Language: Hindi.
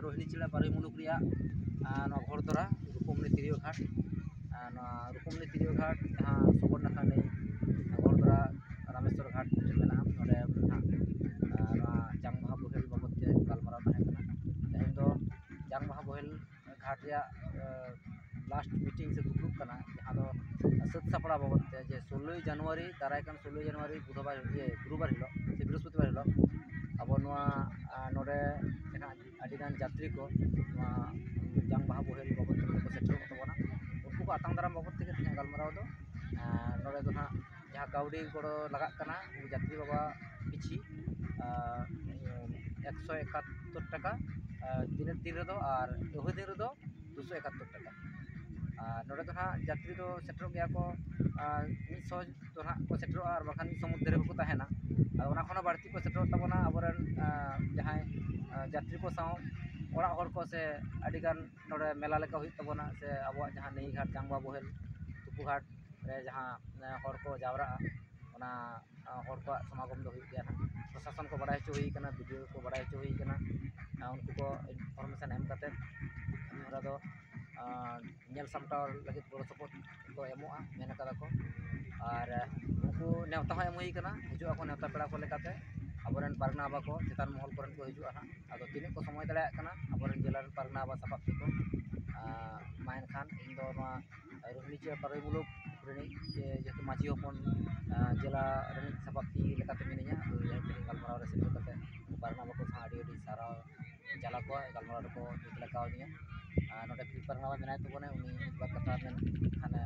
रोहिणी चिड़ा पारे मुलुक घरदरा रुकुमनी तिरियो घाट रुकुमनी तिरियो घाट जहाँ सबन नाखा नई घरदरा रामेश्वर घाट मेना जांग बाहा बोहेल बाबदते गलमाराव तेहन दो जांग बाहा बोहेल घाट लास्ट मीटिंग से दुपुब कना जहाँ दो सत सापड़ा बाबदते जे 16 जनवरी दारायकान 16 जनवरी बुधवार गुरुवार हिलो से बृहस्पतिवार हिलो अब नोडे अडिगान जात्री को जांग बाहा बोहेल बाबद को सेटल तबना उनको को आतंग दाराम बाबद तेगे तेहे गलमाराव दो नोडे दो ना जहाँ काउडी गड़ो लगाग कना जात्री बाबा पिछी 171 टाका दिन दिन रेदो और दोहे दिन रेदो 271 टाका नोडे दो ना जात्री दो सेटल गया को 100 तो ना को सेटल और बखान समुद्र रे को ताहेना और ओना खना बाड़ती को सेटल तबना अबरन जहाँ जात्री को साव ओड़ा हर को से अडिगान नोडे मेला लेका हुई तबना से अब जहाँ नई घाट जांग बाहा बोहेल तुपु घाट रे जहाँ हर को जावरा ओना हर को समागम दो हुई गया प्रशासन को बड़ा हुई कना वीडियो को बड़ा हुई कना उनको को इनफॉर्मेशन एम कते हमरा दो नेल सामटाव लगे गड़ो सपोर्ट को एमोआ मेन कदा को और उनको नेवता हो एम हुई कना हिजु ako नेवता पेड़ा को लेकाते अबरन पारगना बाबा को चितान महल करन को हिजुआ ना आदो तीन को समय दड़ा कना अबरन जिला पारगना बाबा सापाती को मायन खान इन दो रोहिणी चिड़ा पारे मुलुक जेहेतु माझी हपन जिला रनिक सापाती लेकाते मिनिया यही गलमाराव रे सेटल कते पारगना बाबा को आडी आडी सारा चला को गलमाराव को निकला कावनिया नोडे फिर पारगना बाबा मेनाय तबने उनी बात कथा मेन खाने